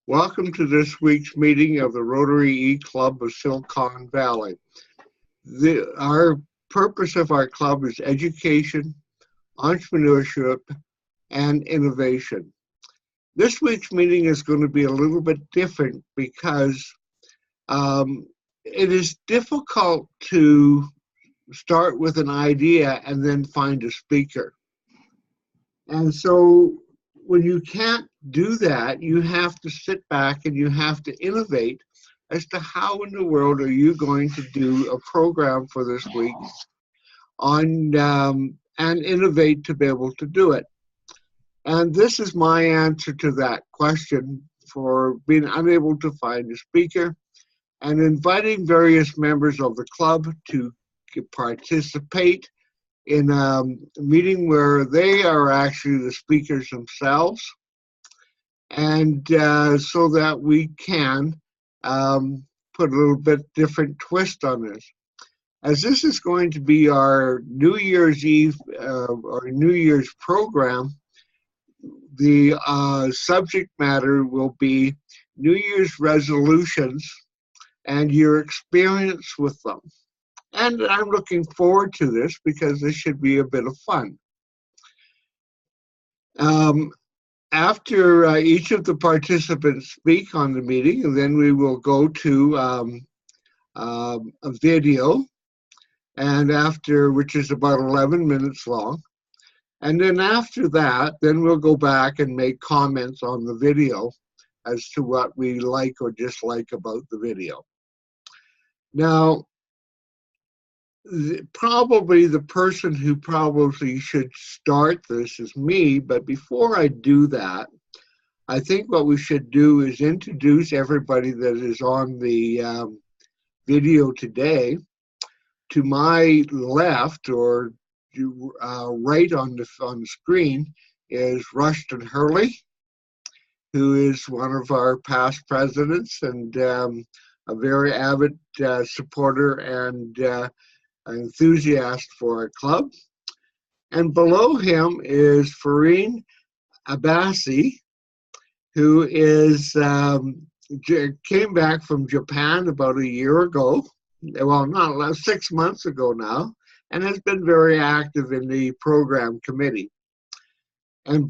Welcome to this week's meeting of the Rotary E-Club of Silicon Valley. Our purpose of our club is education, entrepreneurship, and innovation. This week's meeting is going to be a little bit different because it is difficult to start with an idea and then find a speaker. And so when you can't do that, you have to sit back and you have to innovate as to how in the world are you going to do a program for this week on and innovate to be able to do it. And this is my answer to that question for being unable to find a speaker and inviting various members of the club to participate in a meeting where they are actually the speakers themselves, and so that we can put a little bit different twist on this. As this is going to be our New Year's Eve or New Year's program, the subject matter will be New Year's resolutions and your experience with them. And I'm looking forward to this because this should be a bit of fun. After each of the participants speak on the meeting, and then we will go to a video, and which is about 11 minutes long. And then after that, then we'll go back and make comments on the video as to what we like or dislike about the video. Now, probably the person who probably should start this is me, but before I do that, I think what we should do is introduce everybody that is on the video today. To my left, or right on the screen, is Rushton Hurley, who is one of our past presidents and a very avid supporter and enthusiast for our club. And below him is Fareen Abbasi, who came back from Japan about a year ago, well, not 6 months ago now, and has been very active in the program committee. And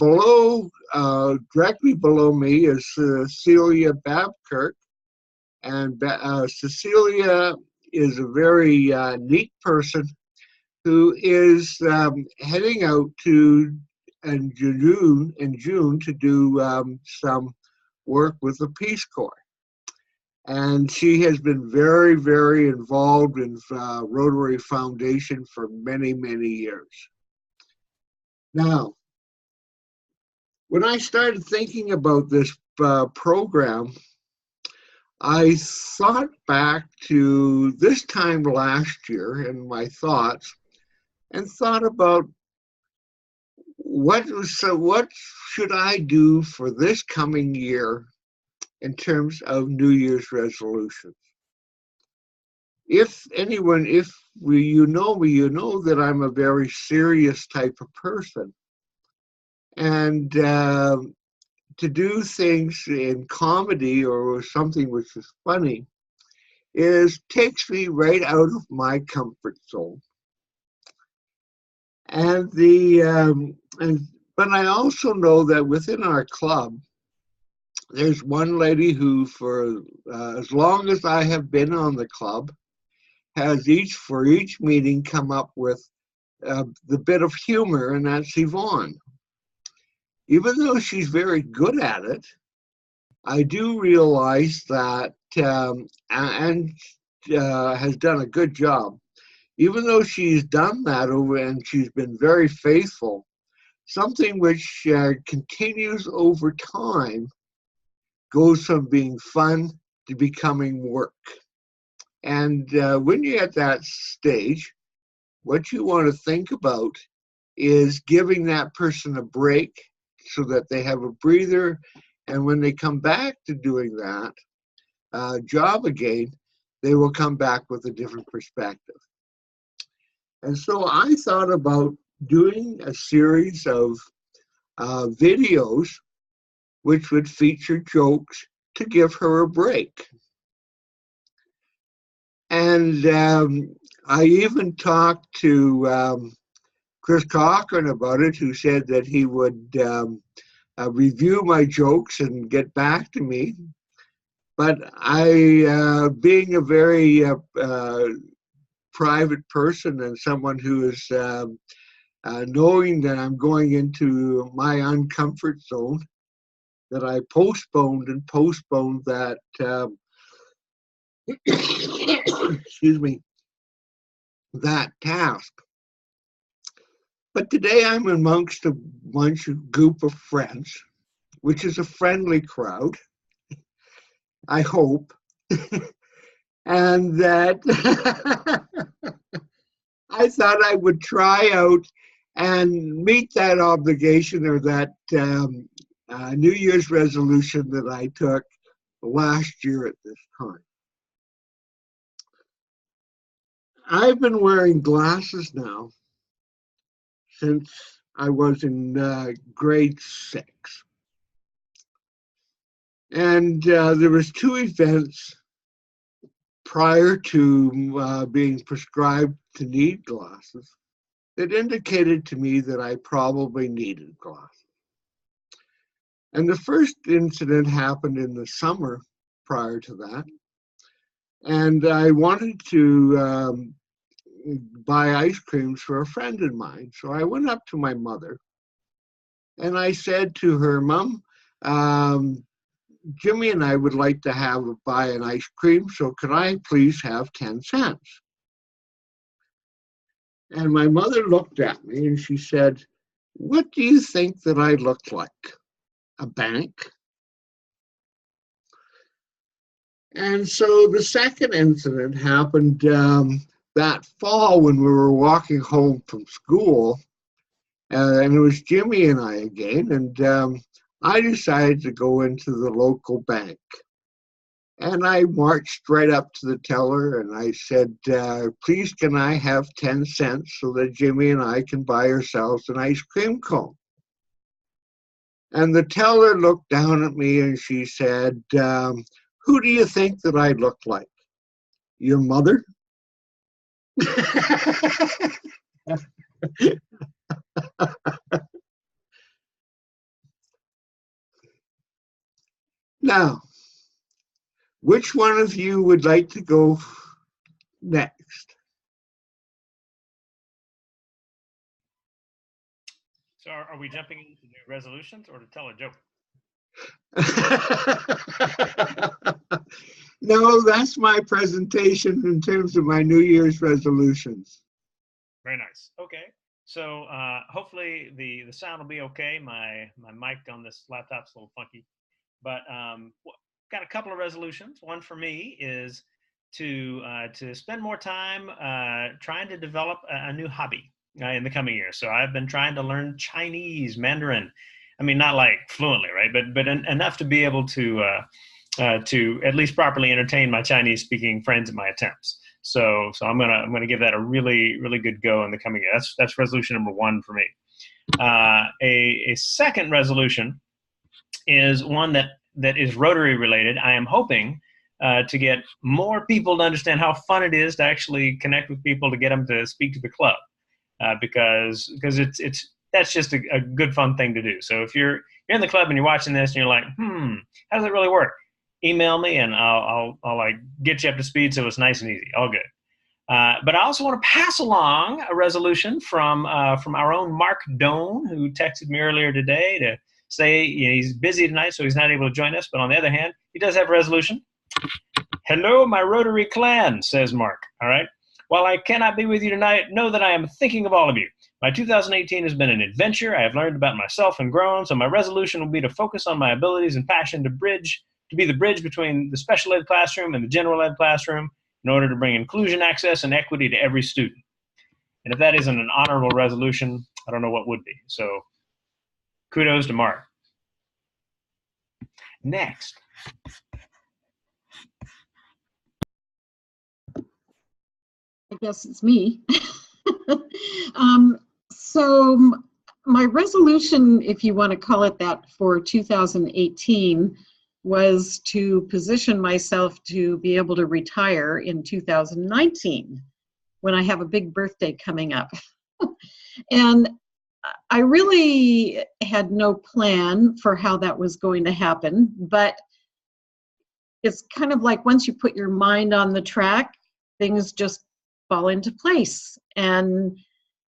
directly below me is Cecilia Babkirk, and Cecilia is a very neat person who is heading out in June to do some work with the Peace Corps. And she has been very, very involved in Rotary Foundation for many, many years. Now, when I started thinking about this program, I thought back to this time last year in my thoughts and thought about what should I do for this coming year in terms of New Year's resolutions. If you know me, you know that I'm a very serious type of person. And to do things in comedy or something which is funny takes me right out of my comfort zone. And but I also know that within our club, there's one lady who, for as long as I have been on the club, has for each meeting come up with the bit of humor, and that's Yvonne. Even though she's very good at it, I do realize that, and has done a good job, even though she's done that and she's been very faithful, something which continues over time goes from being fun to becoming work. And when you're at that stage, what you want to think about is giving that person a break so that they have a breather, and when they come back to doing that job again, they will come back with a different perspective. And so I thought about doing a series of videos which would feature jokes to give her a break. And I even talked to Chris Cochran about it, who said that he would review my jokes and get back to me. But I, being a very private person and someone who is knowing that I'm going into my uncomfort zone, that I postponed that, excuse me, that task. But today I'm amongst a group of friends, which is a friendly crowd, I hope, and that I thought I would try out and meet that obligation, or that New Year's resolution that I took last year at this time. I've been wearing glasses now since I was in grade 6. And there was 2 events prior to being prescribed to need glasses that indicated to me that I probably needed glasses. And the first incident happened in the summer prior to that. And I wanted to buy ice creams for a friend of mine. So I went up to my mother and I said to her, "Mom, Jimmy and I would like to buy an ice cream, so could I please have 10 cents? And my mother looked at me and she said, "What do you think that I look like? A bank?" And so the second incident happened that fall when we were walking home from school, and it was Jimmy and I again, and I decided to go into the local bank. And I marched right up to the teller and I said, "Please, can I have 10 cents so that Jimmy and I can buy ourselves an ice cream cone?" And the teller looked down at me and she said, "Who do you think that I look like? Your mother?" Now, which one of you would like to go next? So are we jumping into new resolutions or to tell a joke? No, that's my presentation in terms of my New Year's resolutions. Very nice. Okay. So hopefully the sound will be okay. My mic on this laptop's a little funky, but got a couple of resolutions. One for me is to spend more time trying to develop a new hobby in the coming year. So I've been trying to learn Chinese, Mandarin. I mean, not like fluently, right? But enough to be able to at least properly entertain my Chinese-speaking friends in my attempts. So I'm gonna give that a really good go in the coming year. That's resolution number 1 for me. A second resolution is one that is Rotary related. I am hoping to get more people to understand how fun it is to actually connect with people, to get them to speak to the club, because that's just a good fun thing to do. So if you're in the club and you're watching this and you're like, how does it really work? Email me and I'll like get you up to speed so it's nice and easy. All good. But I also want to pass along a resolution from our own Mark Doan, who texted me earlier today to say he's busy tonight, so he's not able to join us. But on the other hand, he does have a resolution. "Hello, my Rotary clan," says Mark. All right. "While I cannot be with you tonight, know that I am thinking of all of you. My 2018 has been an adventure. I have learned about myself and grown, so my resolution will be to focus on my abilities and passion to be the bridge between the special ed classroom and the general ed classroom in order to bring inclusion, access, and equity to every student." And if that isn't an honorable resolution, I don't know what would be. So kudos to Mark. Next. I guess it's me. So my resolution, if you want to call it that, for 2018 was to position myself to be able to retire in 2019 when I have a big birthday coming up. And I really had no plan for how that was going to happen, but it's kind of like once you put your mind on the track, things just fall into place. And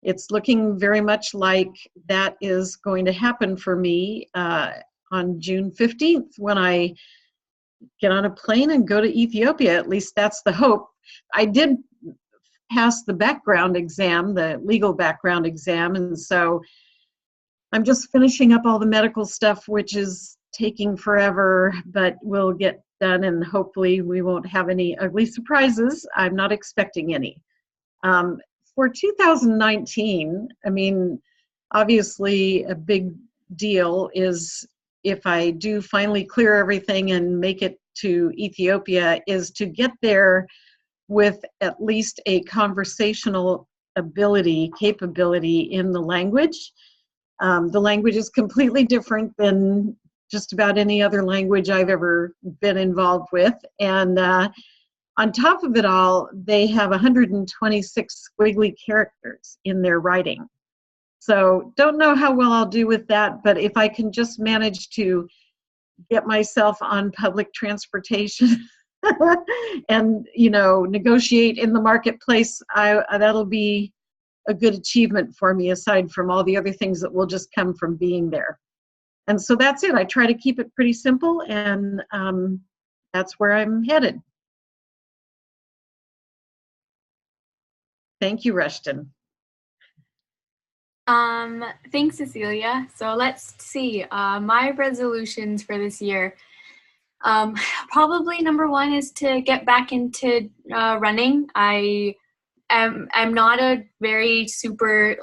it's looking very much like that is going to happen for me on June 15th when I get on a plane and go to Ethiopia. At least that's the hope. I did pass the background exam, the legal background exam, and so I'm just finishing up all the medical stuff, which is taking forever, but we'll get done and hopefully we won't have any ugly surprises. I'm not expecting any. For 2019, I mean, obviously a big deal is if I do finally clear everything and make it to Ethiopia, is to get there with at least a conversational capability in the language. The language is completely different than just about any other language I've ever been involved with. And on top of it all, they have 126 squiggly characters in their writing. So don't know how well I'll do with that, but if I can just manage to get myself on public transportation and, you know, negotiate in the marketplace, that'll be a good achievement for me, aside from all the other things that will just come from being there. And so that's it. I try to keep it pretty simple, and that's where I'm headed. Thank you, Rushton. Thanks, Cecilia. So let's see. My resolutions for this year. Probably number one is to get back into running. I'm not a very super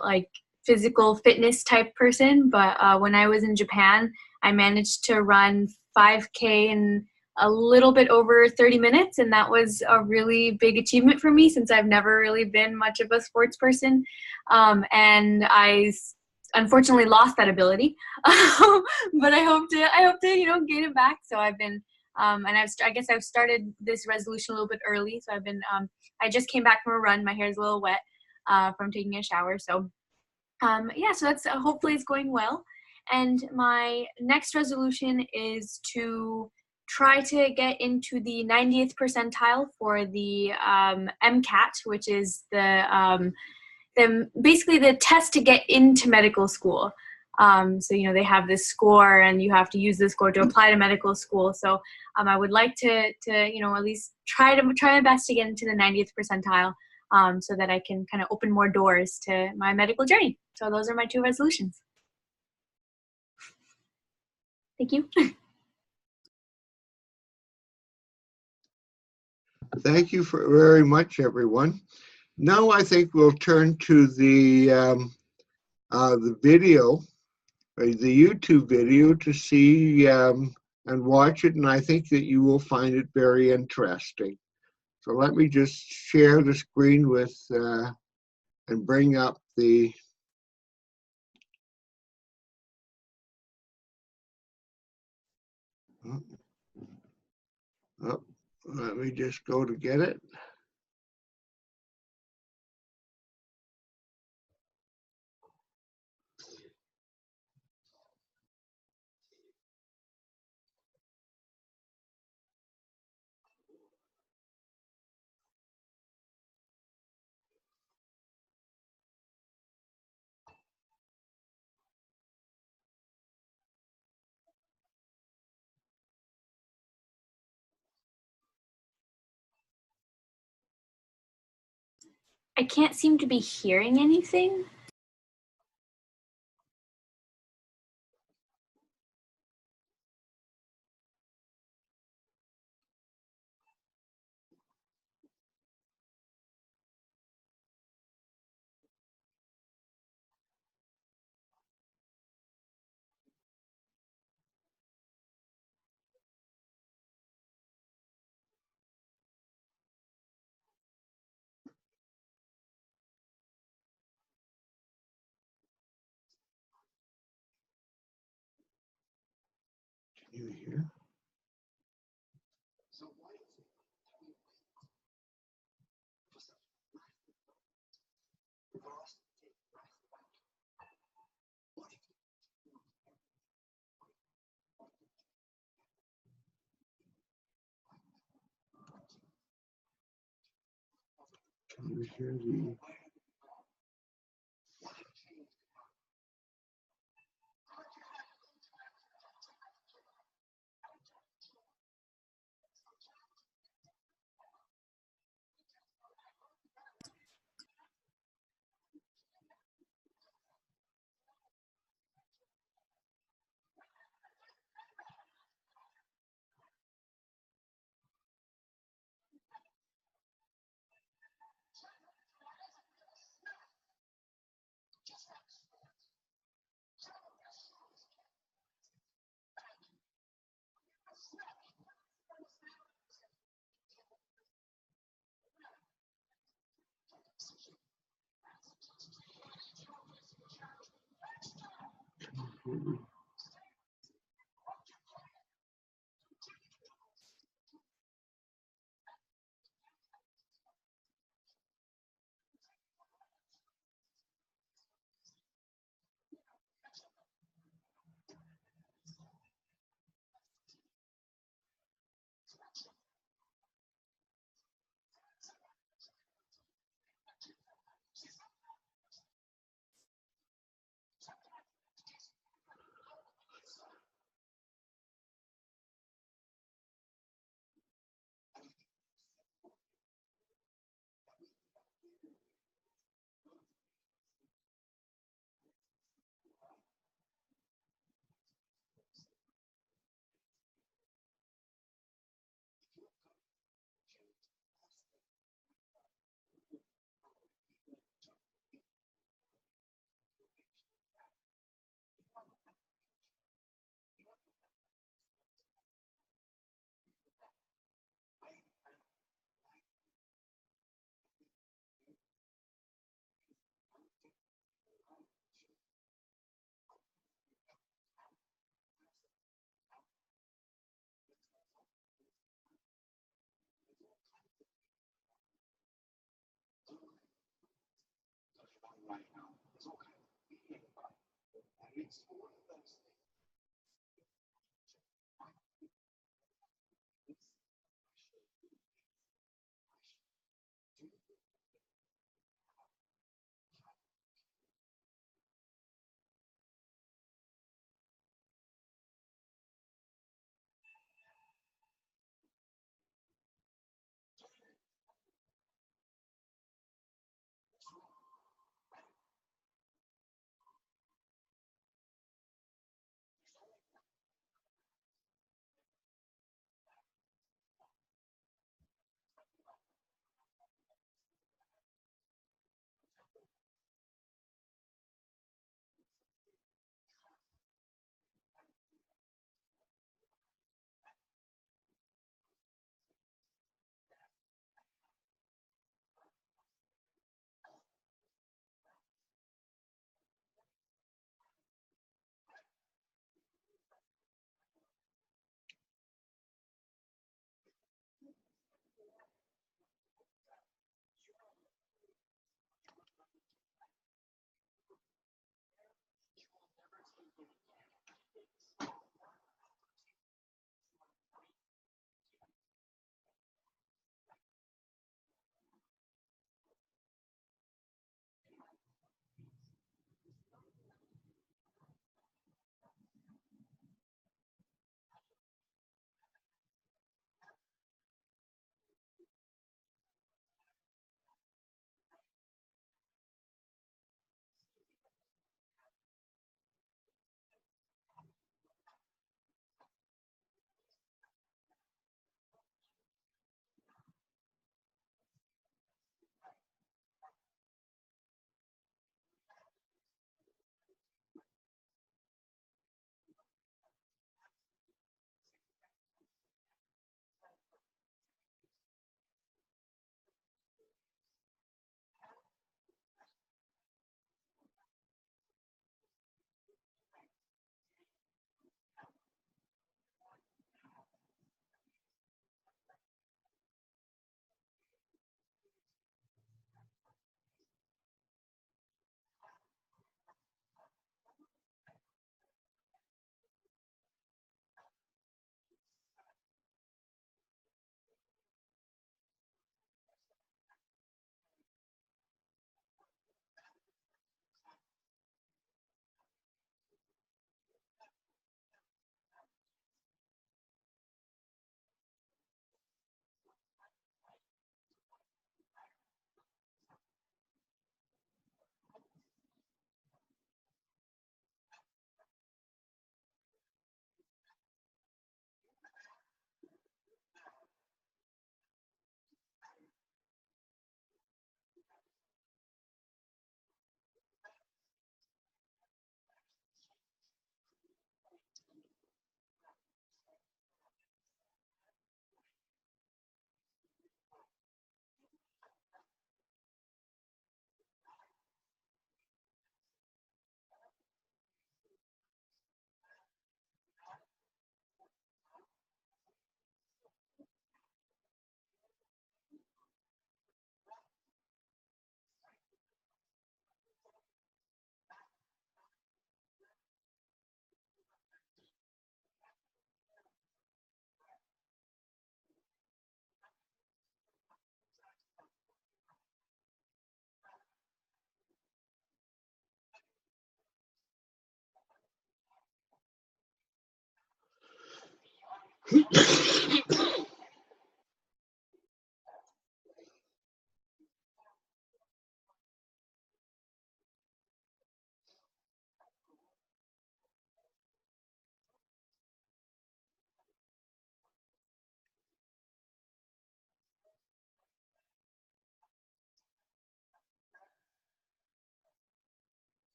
physical fitness type person, but when I was in Japan, I managed to run 5K in a little bit over 30 minutes, and that was a really big achievement for me since I've never really been much of a sports person, and I unfortunately lost that ability. But I hope to gain it back. So I've been and I guess I've started this resolution a little bit early. So I've been I just came back from a run. My hair is a little wet from taking a shower. So yeah, so that's hopefully it's going well. And my next resolution is to try to get into the 90th percentile for the MCAT, which is the basically the test to get into medical school. So they have this score, and you have to use this score to apply to medical school. So I would like to at least try my best to get into the 90th percentile, so that I can kind of open more doors to my medical journey. So those are my 2 resolutions. Thank you. Thank you very much, everyone. Now I think we'll turn to the video, the YouTube video, to see and watch it, and I think that you will find it very interesting. So let me just share the screen with and bring up the oh, let me just go to get it. I can't seem to be hearing anything. Can you hear? Trying to share the.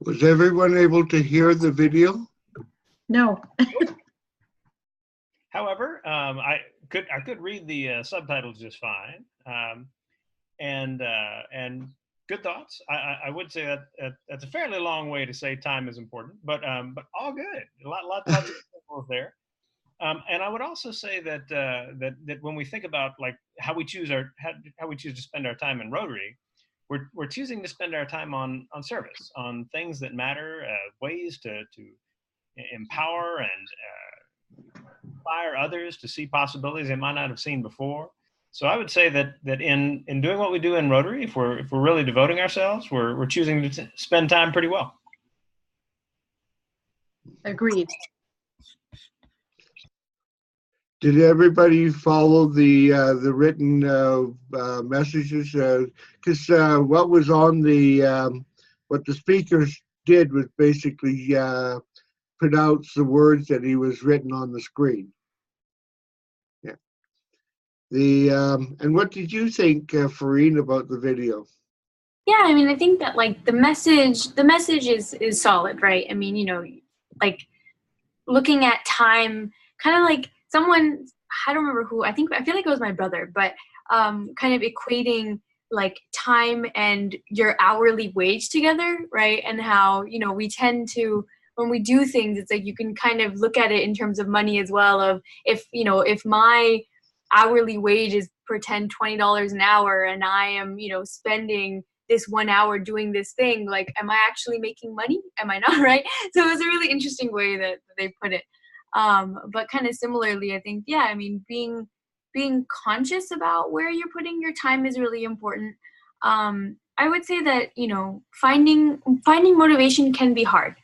Was everyone able to hear the video? No. However, I could read the subtitles just fine, and good thoughts. I would say that that's a fairly long way to say time is important, but all good. Lots of examples there. And I would also say that that when we think about like how we choose to spend our time in Rotary, we're choosing to spend our time on service, on things that matter, ways to empower and inspire others to see possibilities they might not have seen before. So I would say that in doing what we do in Rotary, if we're really devoting ourselves, we're choosing to spend time pretty well. Agreed. Did everybody follow the written messages? Because what was on the what the speakers did was basically pronounce the words that he was written on the screen. Yeah. And what did you think, Farine, about the video? Yeah, I mean, I think that like the message is solid, right? I mean, you know, like looking at time, kind of like someone, I don't remember who, I feel like it was my brother, but kind of equating like time and your hourly wage together, right? And how, you know, we tend to, when we do things, it's like you can kind of look at it in terms of money as well, of if, you know, if my hourly wage is pretend $20 an hour and I am, you know, spending this 1 hour doing this thing, like, am I actually making money? Am I not? Right? So it was a really interesting way that they put it. But kind of similarly, I think, yeah, I mean, being conscious about where you're putting your time is really important. I would say that, you know, finding motivation can be hard,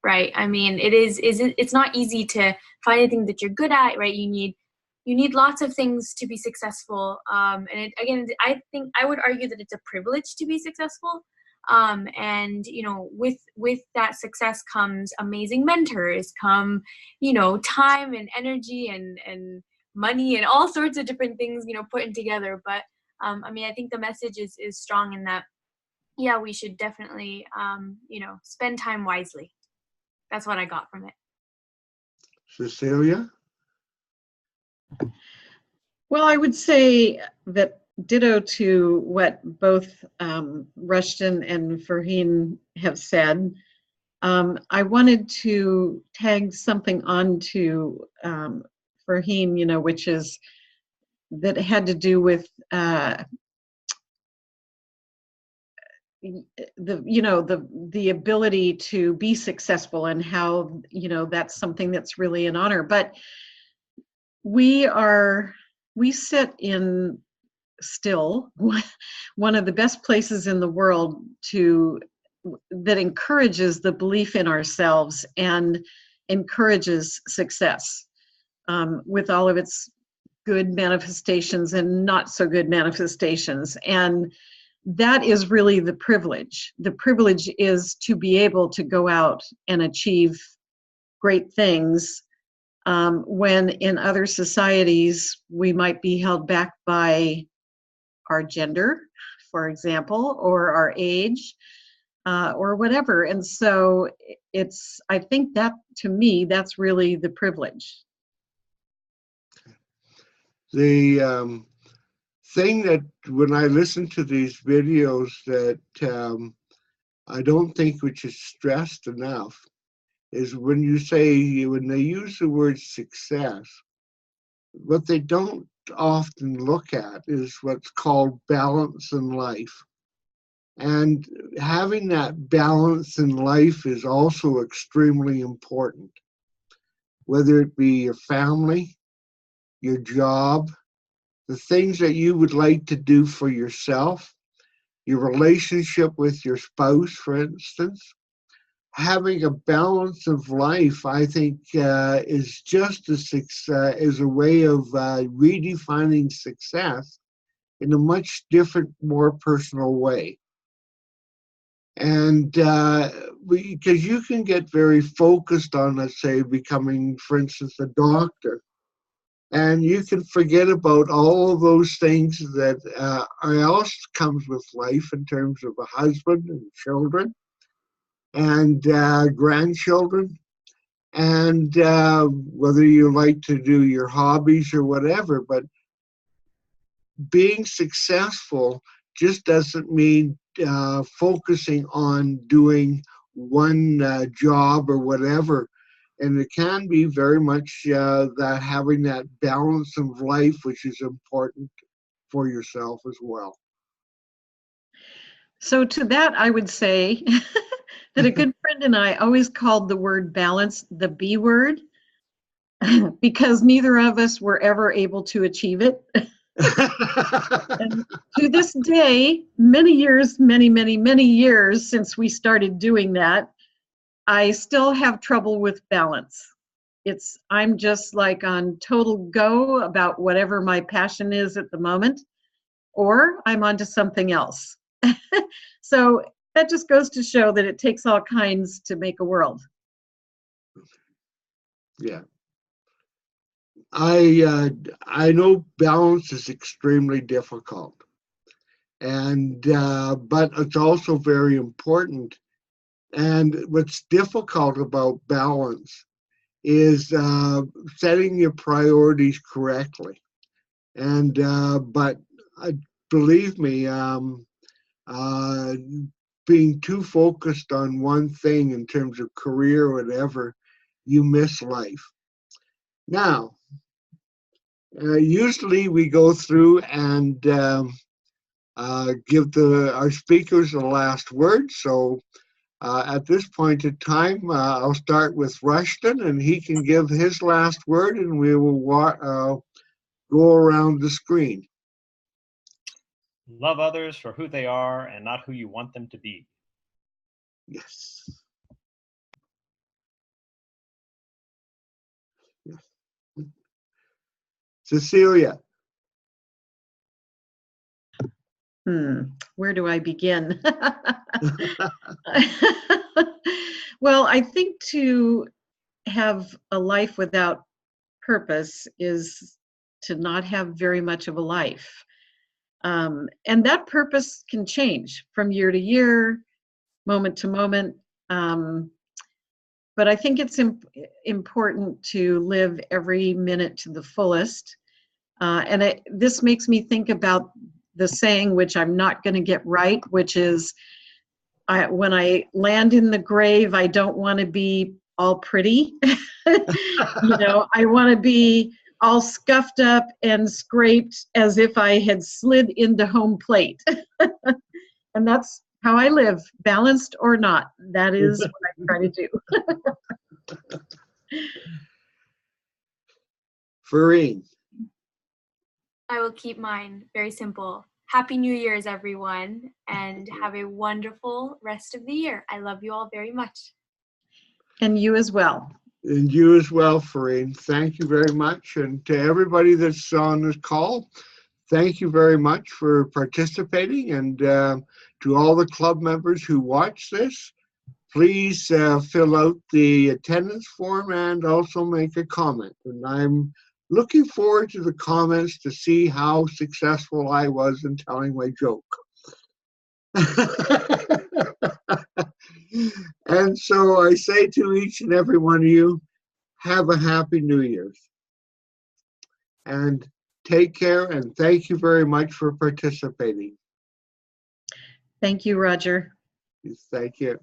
right? I mean, it's not easy to find anything that you're good at, right? You need lots of things to be successful. Again, I think I would argue that it's a privilege to be successful. And you know, with that success comes amazing mentors, come, you know, time and energy and money and all sorts of different things, you know, put in together. But I mean, I think the message is strong in that, yeah, we should definitely, you know, spend time wisely. That's what I got from it. Cecilia? Well, I would say that ditto to what both Rushton and Farheen have said. I wanted to tag something on to Farheen, you know, which is that had to do with the ability to be successful, and how, you know, that's something that's really an honor. But we sit in still one of the best places in the world that encourages the belief in ourselves and encourages success, with all of its good manifestations and not so good manifestations. And that is really the privilege. The privilege is to be able to go out and achieve great things, when in other societies we might be held back by our gender, for example, or our age, or whatever. And so I think that, to me, that's really the privilege. The thing that when I listen to these videos that I don't think which is stressed enough is when they use the word success, what they don't often look at is what's called balance in life. And having that balance in life is also extremely important, whether it be your family, your job, the things that you would like to do for yourself, your relationship with your spouse, for instance. Having a balance of life, I think, is just is a way of redefining success in a much different, more personal way. And because you can get very focused on, let's say, becoming, for instance, a doctor, and you can forget about all of those things that else comes with life in terms of a husband and children and grandchildren, and whether you like to do your hobbies or whatever. But being successful just doesn't mean focusing on doing one job or whatever. And it can be very much that having that balance of life, which is important for yourself as well. So to that, I would say that a good friend and I always called the word balance the B word, because neither of us were ever able to achieve it. And to this day, many years since we started doing that, I still have trouble with balance. I'm just like on total go about whatever my passion is at the moment, or I'm onto something else. So that just goes to show that it takes all kinds to make a world. Yeah. I know balance is extremely difficult, and but it's also very important. And what's difficult about balance is setting your priorities correctly. And but believe me, being too focused on one thing in terms of career or whatever, you miss life. Now, usually we go through and give our speakers the last word. So at this point in time, I'll start with Rushton, and he can give his last word, and we will go around the screen. Love others for who they are and not who you want them to be. Yes. Yes. Cecilia. Where do I begin? Well, I think to have a life without purpose is to not have very much of a life. And that purpose can change from year to year, moment to moment. But I think it's important to live every minute to the fullest. And this makes me think about the saying, which I'm not going to get right, which is, when I land in the grave, I don't want to be all pretty. I want to be all scuffed up and scraped as if I had slid into home plate. And that's how I live, balanced or not. That is what I try to do. Farine. I will keep mine very simple. Happy New Year's, everyone, and have a wonderful rest of the year. I love you all very much. And you as well. And you as well, Farine. Thank you very much. And to everybody that's on this call, thank you very much for participating. And to all the club members who watch this, please fill out the attendance form and also make a comment. And I'm looking forward to the comments to see how successful I was in telling my joke. And so I say to each and every one of you, have a happy New Year's. And take care, and thank you very much for participating. Thank you, Roger. Thank you.